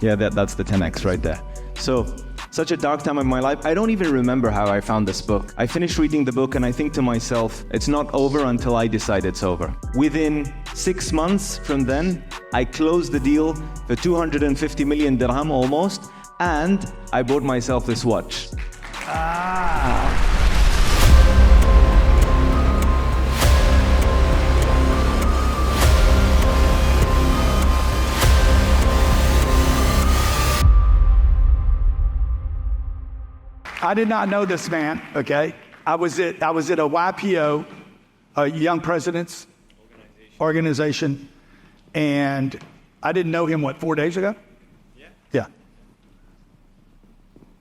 Yeah, that's the 10x right there. So, such a dark time in my life. I don't even remember how I found this book. I finished reading the book and I think to myself, it's not over until I decide it's over. Within 6 months from then, I closed the deal for 250 million dirham almost, and I bought myself this watch. I did not know this man, okay? I was at a YPO, a Young Presidents Organization, and I didn't know him, 4 days ago? Yeah.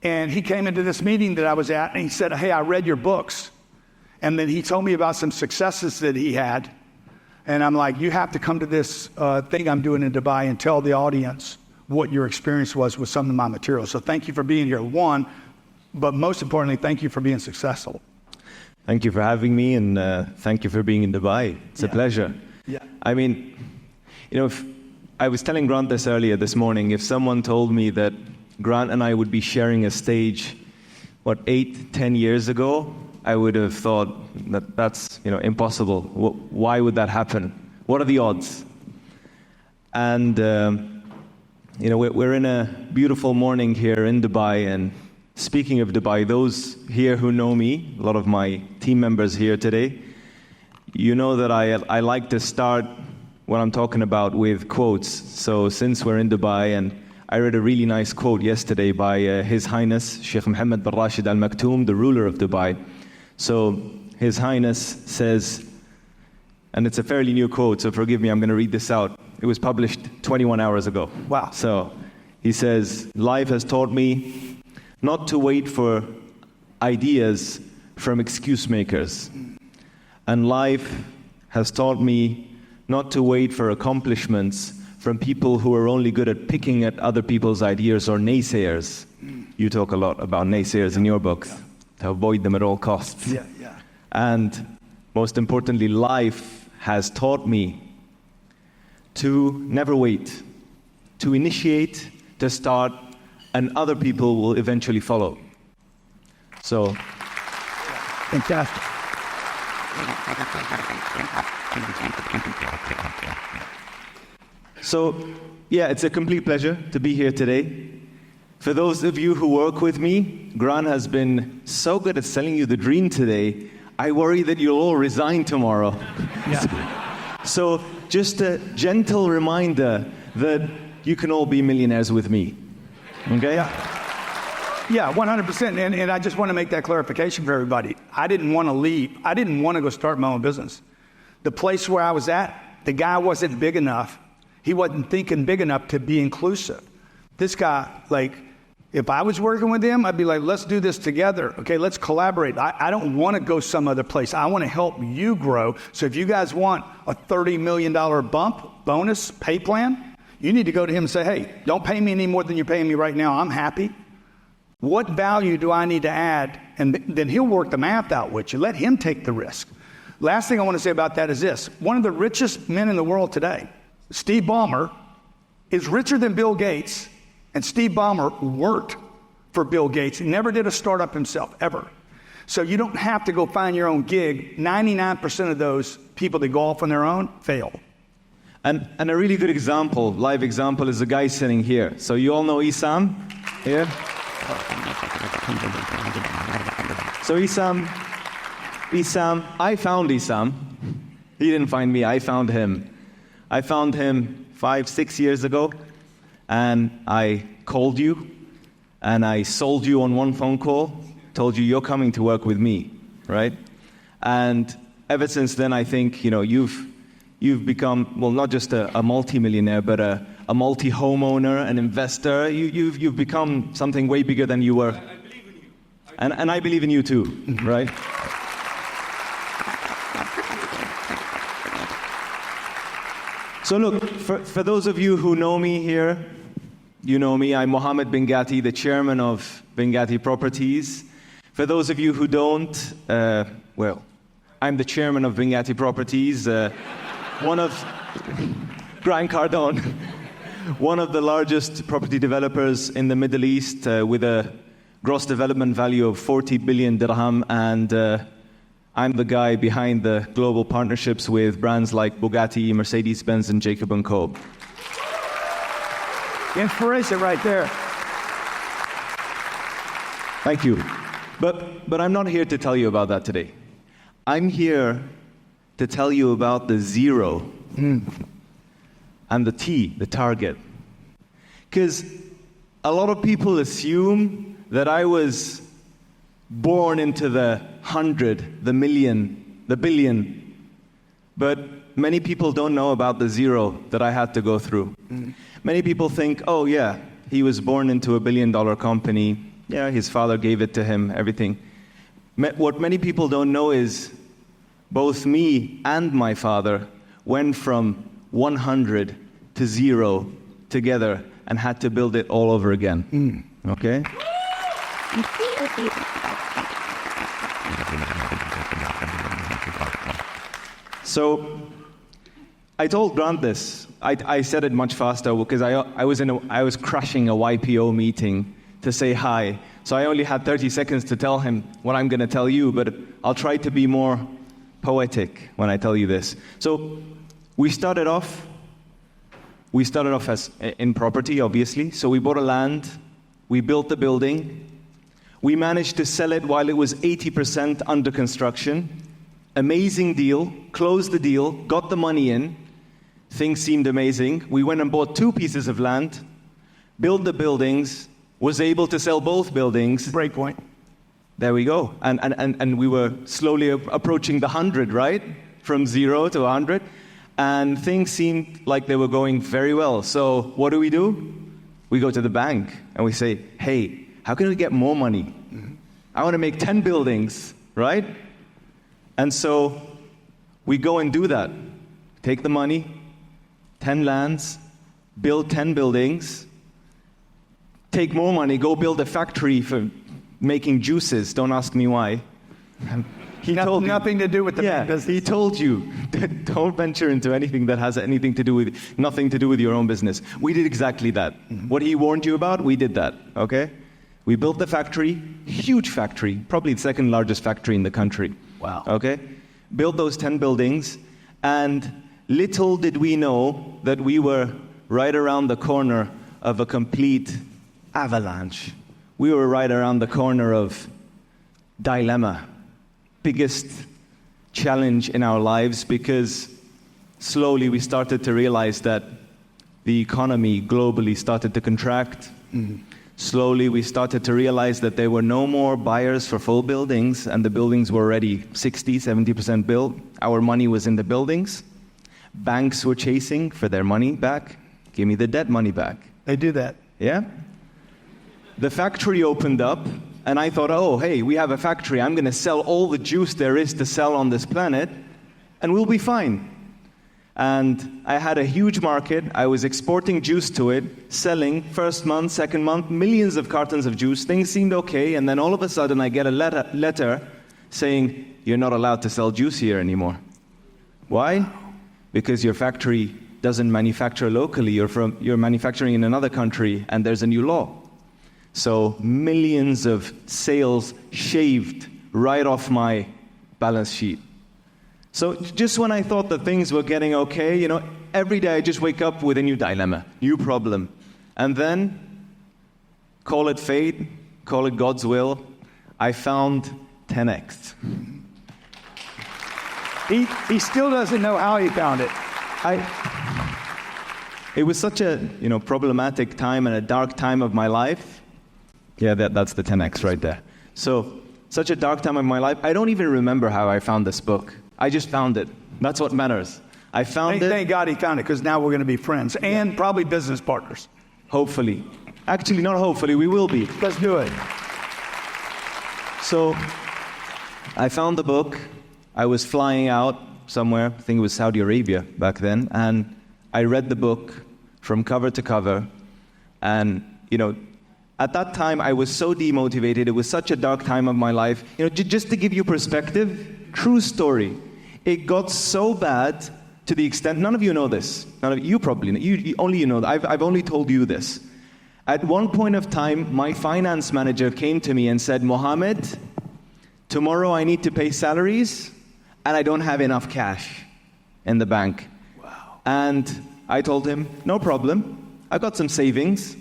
And he came into this meeting that I was at, and he said, hey, I read your books. And then he told me about some successes that he had. And I'm like, you have to come to this thing I'm doing in Dubai and tell the audience what your experience was with some of my materials. So thank you for being here. One, but most importantly, thank you for being successful. Thank you for having me, and thank you for being in Dubai. It's a pleasure. Yeah. I mean, if I was telling Grant this earlier this morning, if someone told me that Grant and I would be sharing a stage, 8-10 years ago, I would have thought that that's impossible. Why would that happen? What are the odds? And we're in a beautiful morning here in Dubai, and speaking of Dubai, those here who know me, a lot of my team members here today, you know that I like to start what I'm talking about with quotes. So since we're in Dubai, and I read a really nice quote yesterday by His Highness Sheikh Mohammed bin Rashid Al Maktoum, the ruler of Dubai. So His Highness says, and it's a fairly new quote, so forgive me, I'm going to read this out. It was published 21 hours ago. Wow. So he says, life has taught me not to wait for ideas from excuse makers. And life has taught me not to wait for accomplishments from people who are only good at picking at other people's ideas or naysayers. You talk a lot about naysayers in your books, to avoid them at all costs. Yeah. And most importantly, life has taught me to never wait, to initiate, to start, and other people will eventually follow. So, fantastic. So, yeah, it's a complete pleasure to be here today. For those of you who work with me, Grant has been so good at selling you the dream today, I worry that you'll all resign tomorrow. Yeah. So, just a gentle reminder that you can all be millionaires with me. Okay? Yeah, 100%. And I just want to make that clarification for everybody. I didn't want to leave. I didn't want to go start my own business. The place where I was at, the guy wasn't big enough. He wasn't thinking big enough to be inclusive. This guy, if I was working with him, I'd be like, let's do this together. Okay, let's collaborate. I don't want to go some other place. I want to help you grow. So if you guys want a $30 million bonus pay plan, you need to go to him and say, hey, don't pay me any more than you're paying me right now. I'm happy. What value do I need to add? And then he'll work the math out with you. Let him take the risk. Last thing I want to say about that is this. One of the richest men in the world today, Steve Ballmer, is richer than Bill Gates. And Steve Ballmer worked for Bill Gates. He never did a startup himself, ever. So you don't have to go find your own gig. 99% of those people that go off on their own fail. And a really good example, live example, is the guy sitting here. So you all know Isam here? So Isam, I found Isam. He didn't find me, I found him. I found him 5-6 years ago, and I called you, and I sold you on one phone call, told you you're coming to work with me, right? And ever since then, I think, you've become, well, not just a multi-millionaire, but a multi-homeowner, an investor. You've become something way bigger than you were. I believe in you. And I believe in you too, right? So look, for those of you who know me here, you know me, I'm Mohammed BinGhatti, the chairman of BinGhatti Properties. For those of you who don't, I'm the chairman of BinGhatti Properties, one of Cardone, one of the largest property developers in the Middle East with a gross development value of 40 billion dirham, and I'm the guy behind the global partnerships with brands like Bugatti, Mercedes-Benz, and Jacob & Co. Inspiration right there. Thank you. But I'm not here to tell you about that today. I'm here to tell you about the zero and the T, the target. Because a lot of people assume that I was born into the 100, the million, the billion. But many people don't know about the zero that I had to go through. Many people think, oh yeah, he was born into a $1 billion company. Yeah, his father gave it to him, everything. What many people don't know is both me and my father went from 100 to 0 together and had to build it all over again. Okay? So I told Grant this. I said it much faster because I was crashing a YPO meeting to say hi. So I only had 30 seconds to tell him what I'm going to tell you, but I'll try to be more poetic when I tell you this. So we started off as in property, obviously. So we bought a land, we built the building, we managed to sell it while it was 80% under construction. Amazing deal, closed the deal, got the money in. Things seemed amazing. We went and bought 2 pieces of land, built the buildings, was able to sell both buildings. Breakpoint. There we go. And we were slowly approaching the 100, right? From 0 to 100. And things seemed like they were going very well. So what do? We go to the bank and we say, hey, how can we get more money? I want to make 10 buildings, right? And so we go and do that. Take the money, 10 lands, build 10 buildings, take more money, go build a factory for making juices. Don't ask me why. He told nothing to do with the business. He told you, don't venture into anything that has nothing to do with your own business. We did exactly that. What he warned you about, we did that, okay? We built the factory, huge factory, probably the second largest factory in the country. Wow. Okay? Built those 10 buildings, and little did we know that we were right around the corner of a complete avalanche. We were right around the corner of dilemma, biggest challenge in our lives, because slowly we started to realize that the economy globally started to contract. Slowly we started to realize that there were no more buyers for full buildings, and the buildings were already 60, 70% built. Our money was in the buildings. Banks were chasing for their money back. Give me the debt money back. They do that. Yeah? The factory opened up, and I thought, oh, hey, we have a factory. I'm going to sell all the juice there is to sell on this planet, and we'll be fine. And I had a huge market. I was exporting juice to it, selling first month, second month, millions of cartons of juice. Things seemed okay, and then all of a sudden I get a letter saying, you're not allowed to sell juice here anymore. Why? Because your factory doesn't manufacture locally. You're manufacturing in another country, and there's a new law. So millions of sales shaved right off my balance sheet. So just when I thought that things were getting okay, every day I just wake up with a new dilemma, new problem. And then, call it fate, call it God's will, I found 10x. He still doesn't know how he found it. It was such a problematic time and a dark time of my life. Yeah, that's the 10x right there. So, such a dark time of my life. I don't even remember how I found this book. I just found it. That's what matters. I found it. Thank God he found it, because now we're going to be friends and probably business partners. Hopefully. Actually, not hopefully, we will be. Let's do it. So, I found the book. I was flying out somewhere, I think it was Saudi Arabia back then, and I read the book from cover to cover. And, at that time, I was so demotivated. It was such a dark time of my life. Just to give you perspective, true story. It got so bad to to the extent, none of you know this. None of you probably know. Only you know that. I've only told you this. At one point of time, my finance manager came to me and said, Mohammed, tomorrow I need to pay salaries and I don't have enough cash in the bank. Wow. And I told him, no problem. I've got some savings.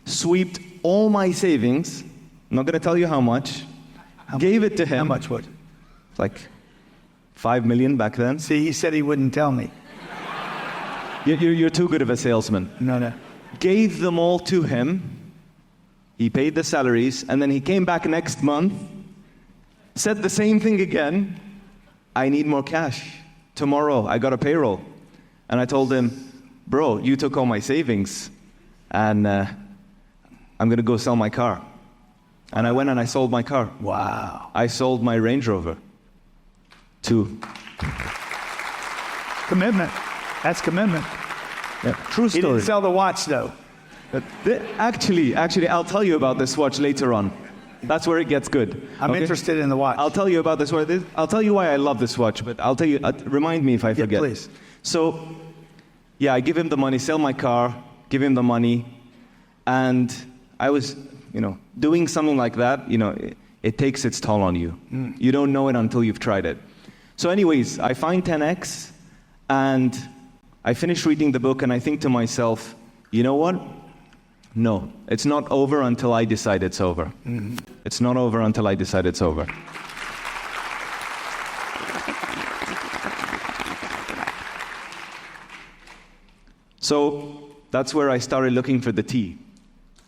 Sweeped all my savings. I'm not going to tell you how much. Gave it to him. How much was it? Like 5 million back then. See, he said he wouldn't tell me. You're too good of a salesman. No. Gave them all to him. He paid the salaries, and then he came back next month, said the same thing again. I need more cash. Tomorrow, I got a payroll. And I told him, bro, you took all my savings, and I'm going to go sell my car. And I went and I sold my car. Wow. I sold my Range Rover. Commitment. That's commitment. Yeah, true story. He didn't sell the watch, though. But actually, I'll tell you about this watch later on. That's where it gets good. I'm interested in the watch. I'll tell you about this watch. I'll tell you why I love this watch, but I'll tell you, remind me if I forget. Yeah, please. So, yeah, I give him the money, sell my car, give him the money, and I was, doing something like that, it takes its toll on you. You don't know it until you've tried it. So anyways, I find 10X, and I finish reading the book, and I think to myself, you know what? No, it's not over until I decide it's over. Mm-hmm. It's not over until I decide it's over. So that's where I started looking for the T,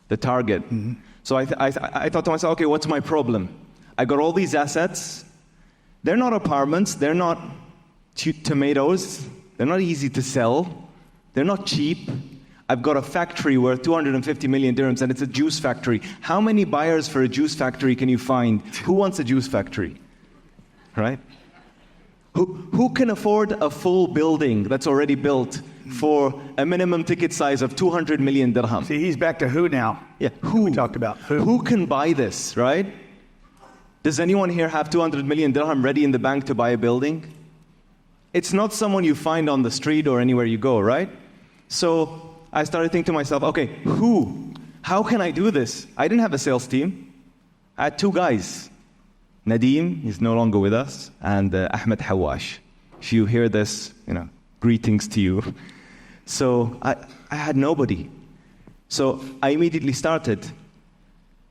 the target. Mm-hmm. So I thought to myself, okay, what's my problem? I got all these assets. They're not apartments. They're not tomatoes. They're not easy to sell. They're not cheap. I've got a factory worth 250 million dirhams, and it's a juice factory. How many buyers for a juice factory can you find? Who wants a juice factory? Right? Who can afford a full building that's already built for a minimum ticket size of 200 million dirham? See, he's back to who now? Yeah, who? We talked about who. Who can buy this, right? Does anyone here have 200 million dirham ready in the bank to buy a building? It's not someone you find on the street or anywhere you go, right? So I started thinking to myself, okay, who? How can I do this? I didn't have a sales team. I had two guys. Nadeem, he's no longer with us, and Ahmed Hawash. If you hear this, greetings to you. So I had nobody. So I immediately started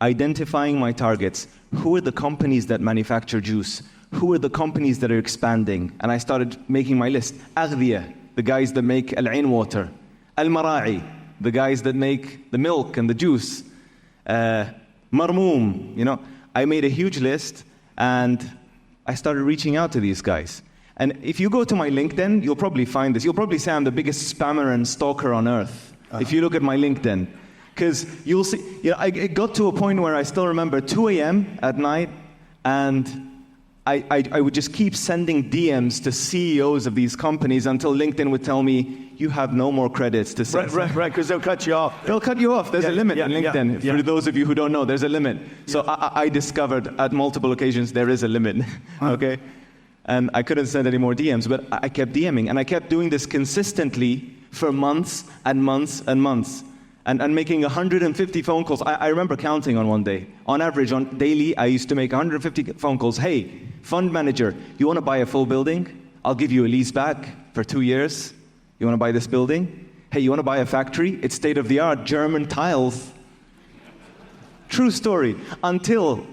identifying my targets. Who are the companies that manufacture juice? Who are the companies that are expanding? And I started making my list. Aghdiya, the guys that make Al-Ain water. Al-Mara'i, the guys that make the milk and the juice. Marmoom, I made a huge list, and I started reaching out to these guys. And if you go to my LinkedIn, you'll probably find this. You'll probably say I'm the biggest spammer and stalker on earth, if you look at my LinkedIn. Because you'll see, it got to a point where I still remember 2 a.m. at night, and I would just keep sending DMs to CEOs of these companies until LinkedIn would tell me, you have no more credits to send. Right, because they'll cut you off. They'll cut you off. There's a limit in LinkedIn. For those of you who don't know, there's a limit. So I discovered at multiple occasions there is a limit, okay? And I couldn't send any more DMs, but I kept DMing. And I kept doing this consistently for months and months and months. And making 150 phone calls. I remember counting on one day. On average, on daily, I used to make 150 phone calls. Hey, fund manager, you want to buy a full building? I'll give you a lease back for 2 years. You want to buy this building? Hey, you want to buy a factory? It's state-of-the-art, German tiles. True story. Until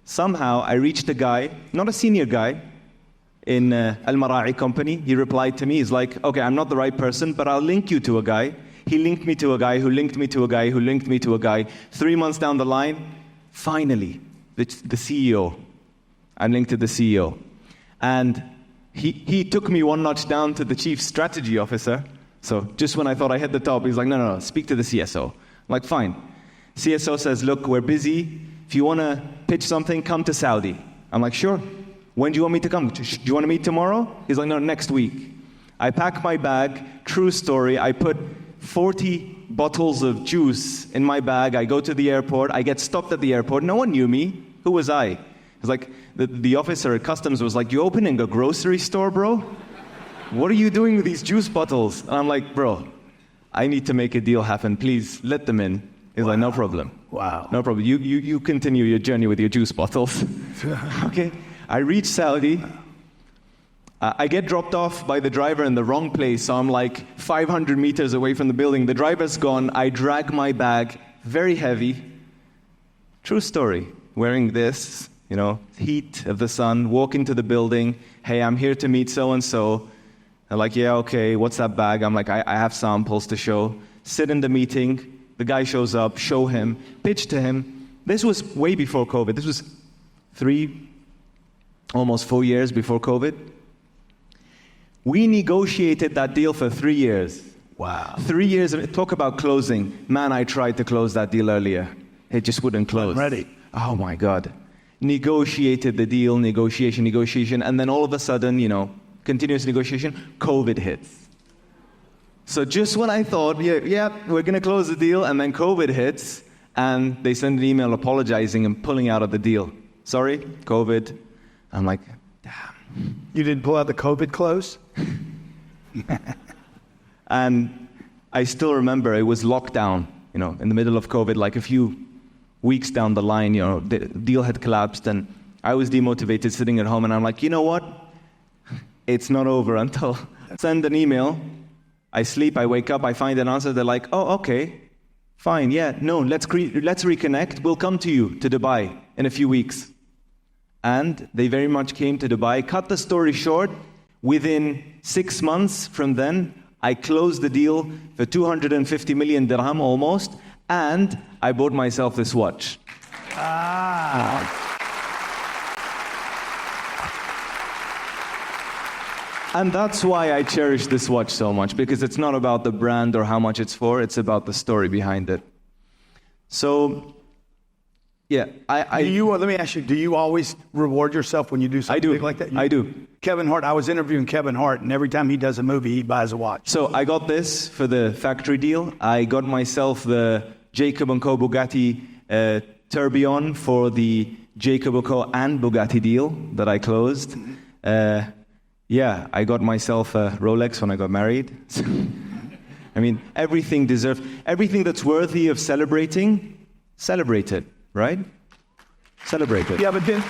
somehow I reached a guy, not a senior guy, in Al-Mara'i company. He replied to me. He's like, okay, I'm not the right person, but I'll link you to a guy. He linked me to a guy who linked me to a guy who linked me to a guy. 3 months down the line, finally, the CEO. I'm linked to the CEO. And he took me one notch down to the chief strategy officer. So just when I thought I hit the top, he's like, no, speak to the CSO. I'm like, fine. CSO says, look, we're busy. If you want to pitch something, come to Saudi. I'm like, sure. When do you want me to come? Do you want to meet tomorrow? He's like, no, next week. I pack my bag. True story. I put 40 bottles of juice in my bag. I go to the airport. I get stopped at the airport. No one knew me. Who was I? It's like the officer at customs was like, you opening a grocery store, bro? what are you doing with these juice bottles? And I'm like, bro, I need to make a deal happen. Please let them in. He's like, no problem. Wow. No problem. You continue your journey with your juice bottles. Okay. I reach Saudi. I get dropped off by the driver in the wrong place, so I'm like 500 meters away from the building. The driver's gone. I drag my bag, very heavy. True story. Wearing this, heat of the sun, walk into the building. Hey, I'm here to meet so-and-so. They're like, yeah, okay, what's that bag? I'm like, I have samples to show. Sit in the meeting. The guy shows up, show him, pitch to him. This was way before COVID. This was almost 4 years before COVID. We negotiated that deal for 3 years. Wow. 3 years. Talk about closing. Man, I tried to close that deal earlier. It just wouldn't close. I'm ready. Oh, my God. Negotiated the deal, negotiation. And then all of a sudden, continuous negotiation, COVID hits. So just when I thought, yeah, we're going to close the deal, and then COVID hits, and they send an email apologizing and pulling out of the deal. Sorry, COVID. I'm like, damn. You didn't pull out the COVID close? And I still remember it was lockdown, in the middle of COVID, like a few weeks down the line, the deal had collapsed, and I was demotivated sitting at home, and I'm like, you know what? It's not over until I send an email. I sleep, I wake up, I find an answer. They're like, oh, okay, fine, yeah, no, let's reconnect. We'll come to you to Dubai in a few weeks. And they very much came to Dubai. Cut the story short, within 6 months from then, I closed the deal for 250 million dirham almost, and I bought myself this watch. And that's why I cherish this watch so much, because it's not about the brand or how much it's for, it's about the story behind it. So, yeah, let me ask you, do you always reward yourself when you do something big like that? I do. Kevin Hart, I was interviewing Kevin Hart, and every time he does a movie, he buys a watch. So I got this for the factory deal. I got myself the Jacob & Co. Bugatti Tourbillon for the Jacob & Co. and Bugatti deal that I closed. Yeah, I got myself a Rolex when I got married. I mean, everything that's worthy of celebrating, celebrate it, right? Celebrate it. Yeah, but then,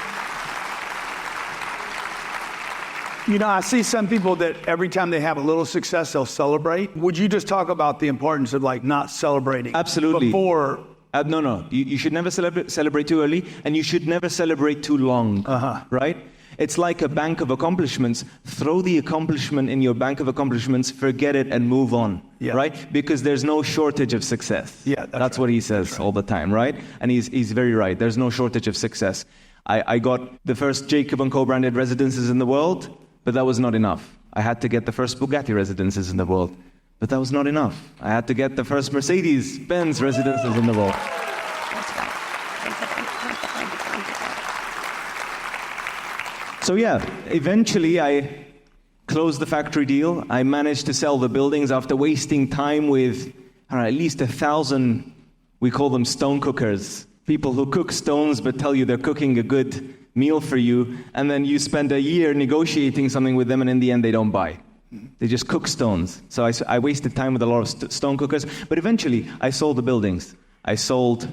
I see some people that every time they have a little success, they'll celebrate. Would you just talk about the importance of not celebrating? Absolutely. Before... No. You should never celebrate too early, and you should never celebrate too long, right? It's like a bank of accomplishments. Throw the accomplishment in your bank of accomplishments, forget it, and move on, right? Because there's no shortage of success. Yeah, that's what he says all the time, right? And he's very right. There's no shortage of success. I got the first Jacob & Co. branded residences in the world, but that was not enough. I had to get the first Bugatti residences in the world, but that was not enough. I had to get the first Mercedes-Benz residences in the world. So yeah, eventually I closed the factory deal. I managed to sell the buildings after wasting time with at least 1,000, we call them stone cookers. People who cook stones but tell you they're cooking a good meal for you, and then you spend a year negotiating something with them, and in the end they don't buy. They just cook stones. So I wasted time with a lot of stone cookers, but eventually I sold the buildings. I sold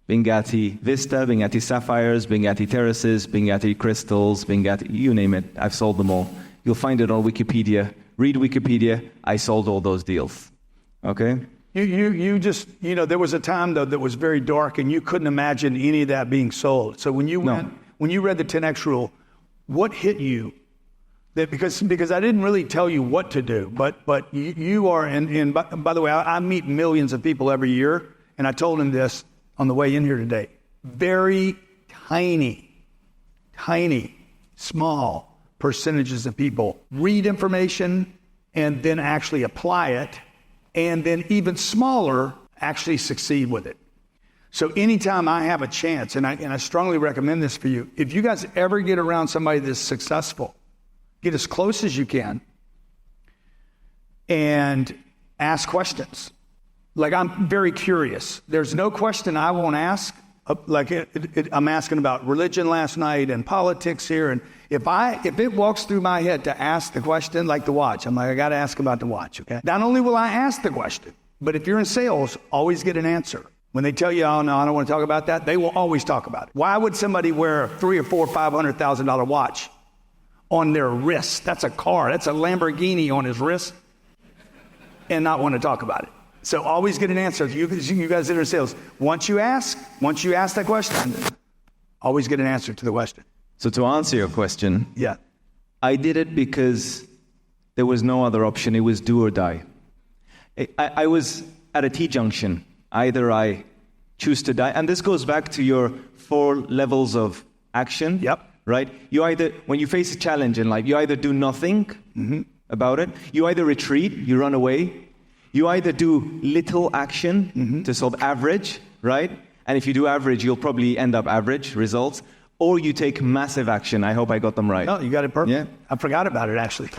BinGhatti Vista, BinGhatti Sapphires, BinGhatti Terraces, BinGhatti Crystals, BinGhatti, you name it. I've sold them all. You'll find it on Wikipedia. Read Wikipedia. I sold all those deals. Okay? You just, there was a time, though, that was very dark, and you couldn't imagine any of that being sold. So when you read the 10X rule, what hit you? That because I didn't really tell you what to do, but you are, and by the way, I meet millions of people every year, and I told them this on the way in here today. Very tiny, small percentages of people read information and then actually apply it, and then even smaller actually succeed with it. So anytime I have a chance, and I strongly recommend this for you, if you guys ever get around somebody that's successful, get as close as you can and ask questions. Like, I'm very curious. There's no question I won't ask I'm asking about religion last night and politics here. And if it walks through my head to ask the question, like the watch, I'm like, I got to ask about the watch, okay? Not only will I ask the question, but if you're in sales, always get an answer. When they tell you, oh, no, I don't want to talk about that, they will always talk about it. Why would somebody wear a $300,000 or $500,000 watch on their wrist? That's a car. That's a Lamborghini on his wrist, and not want to talk about it. So always get an answer. You guys that are in sales, once you ask that question, always get an answer to the question. So to answer your question, yeah, I did it because there was no other option. It was do or die. I was at a T-junction. Either I choose to die, and this goes back to your 4 levels of action. Yep. Right? You either, when you face a challenge in life, you either do nothing about it, you either retreat, you run away, you either do little action to solve average, right? And if you do average, you'll probably end up average results, or you take massive action. I hope I got them right. No, you got it perfect. Yeah. I forgot about it, actually.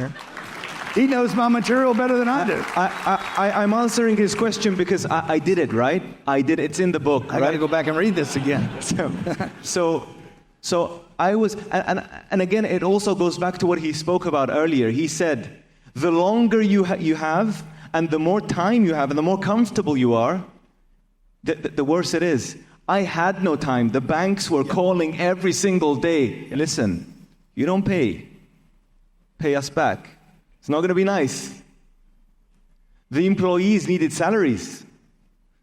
He knows my material better than I do. I'm answering his question because I did it, right? I did it. It's in the book, I got to go back and read this again. So I was, and again, it also goes back to what he spoke about earlier. He said, the longer you have, and the more time you have, and the more comfortable you are, the worse it is. I had no time. The banks were calling every single day. Listen, you don't pay us back. It's not going to be nice. The employees needed salaries.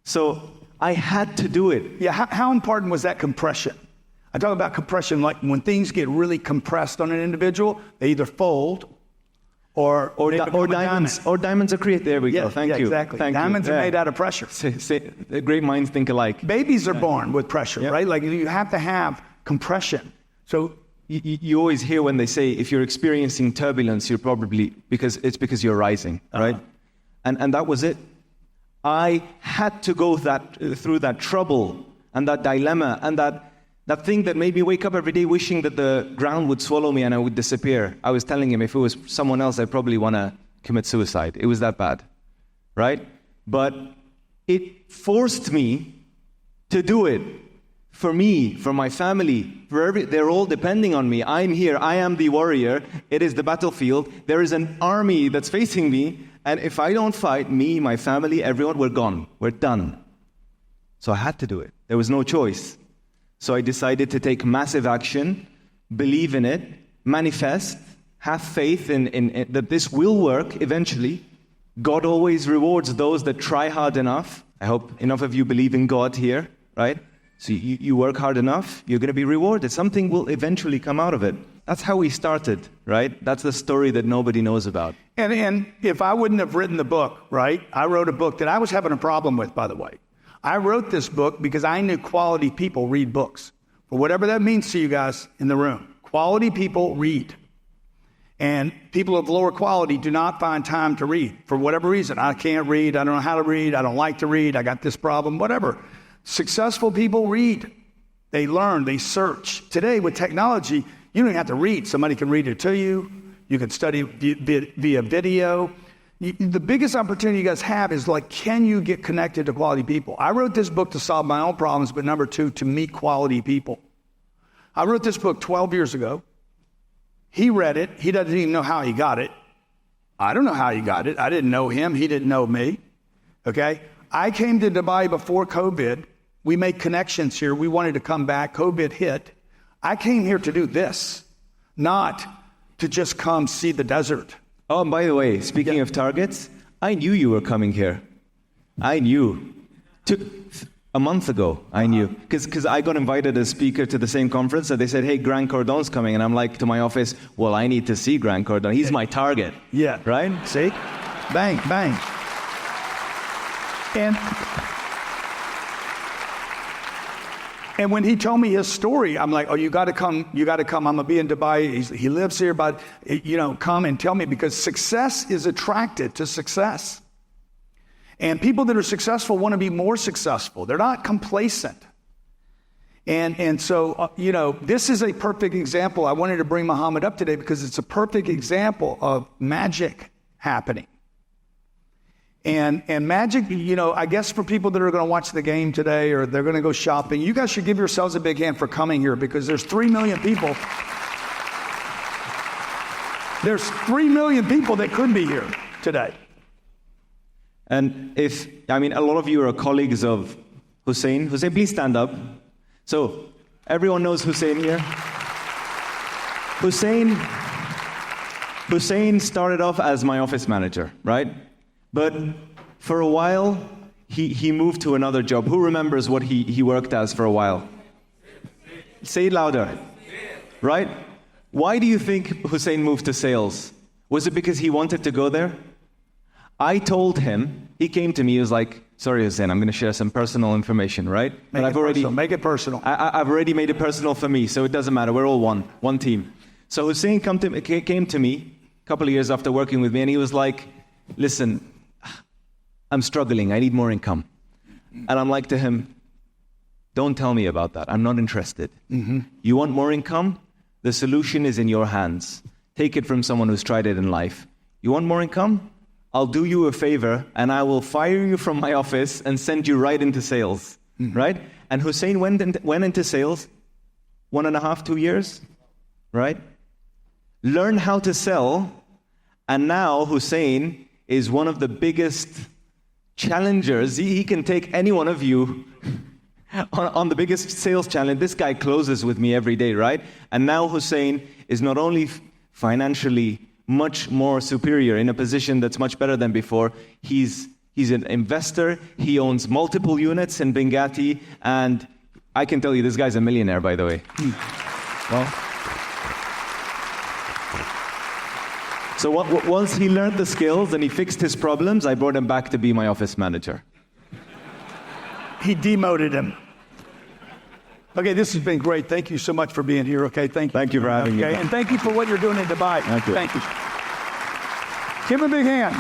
So I had to do it. Yeah, how important was that compression? I talk about compression like when things get really compressed on an individual, they either fold or diamonds. Or diamonds are created. There we go. Thank you. Exactly. Thank diamonds you. are made out of pressure. The great minds think alike. Babies are born with pressure, right? Like you have to have compression. So you always hear when they say if you're experiencing turbulence, you're probably because you're rising, right? And that was it. I had to go through that trouble and that dilemma and that thing that made me wake up every day wishing that the ground would swallow me and I would disappear. I was telling him if it was someone else, I'd probably want to commit suicide. It was that bad, right? But it forced me to do it. For me, for my family, they're all depending on me. I'm here. I am the warrior. It is the battlefield. There is an army that's facing me. And if I don't fight, me, my family, everyone, we're gone. We're done. So I had to do it. There was no choice. So I decided to take massive action, believe in it, manifest, have faith in that this will work eventually. God always rewards those that try hard enough. I hope enough of you believe in God here, right? So you work hard enough, you're going to be rewarded. Something will eventually come out of it. That's how we started, right? That's the story that nobody knows about. And if I wouldn't have written the book, right? I wrote a book that I was having a problem with, by the way. I wrote this book because I knew quality people read books. For whatever that means to you guys in the room, quality people read. And people of lower quality do not find time to read. For whatever reason, I can't read, I don't know how to read, I don't like to read, I got this problem, whatever. Successful people read. They learn, they search. Today with technology, you don't even have to read. Somebody can read it to you. You can study via video. The biggest opportunity you guys have is like, can you get connected to quality people? I wrote this book to solve my own problems, but number 2, to meet quality people. I wrote this book 12 years ago. He read it. He doesn't even know how he got it. I don't know how he got it. I didn't know him. He didn't know me. Okay? I came to Dubai before COVID. We made connections here. We wanted to come back. COVID hit. I came here to do this, not to just come see the desert. Oh, and by the way, speaking of targets, I knew you were coming here. I knew. A month ago, I knew. Because I got invited as speaker to the same conference, and they said, hey, Grant Cardone's coming. And I'm like, to my office, well, I need to see Grant Cardone. He's my target. Yeah. Right? See? Bang, bang. And when he told me his story, I'm like, oh, you got to come. I'm going to be in Dubai. He lives here, but, come and tell me, because success is attracted to success. And people that are successful want to be more successful. They're not complacent. And so, this is a perfect example. I wanted to bring Mohammed up today because it's a perfect example of magic happening. And Magic, you know, I guess for people that are going to watch the game today or they're going to go shopping, you guys should give yourselves a big hand for coming here because there's 3 million people. There's 3 million people that could be here today. And a lot of you are colleagues of Hussein. Hussein, please stand up. So, everyone knows Hussein here? Hussein started off as my office manager, right? But for a while, he moved to another job. Who remembers what he worked as for a while? Say it louder. Right? Why do you think Hussein moved to sales? Was it because he wanted to go there? I told him, he came to me, he was like, sorry Hussein, I'm going to share some personal information, right? Make it personal. I've already made it personal for me, so it doesn't matter. We're all one team. So Hussein came to me a couple of years after working with me, and he was like, listen, I'm struggling. I need more income. And I'm like to him, don't tell me about that. I'm not interested. Mm-hmm. You want more income? The solution is in your hands. Take it from someone who's tried it in life. You want more income? I'll do you a favor, and I will fire you from my office and send you right into sales. Mm-hmm. Right? And Hussein went into sales 1.5, 2 years. Right? Learn how to sell, and now Hussein is one of the biggest challengers. He can take any one of you on the biggest sales challenge. This guy closes with me every day, right? And now Hussein is not only financially much more superior, in a position that's much better than before. He's an investor. He owns multiple units in BinGhatti, and I can tell you this guy's a millionaire, by the way. Well, so once he learned the skills and he fixed his problems, I brought him back to be my office manager. He demoted him. Okay, this has been great. Thank you so much for being here. Okay, thank you. Thank you for having me. And thank you for what you're doing in Dubai. Thank you. Thank you. Give him a big hand.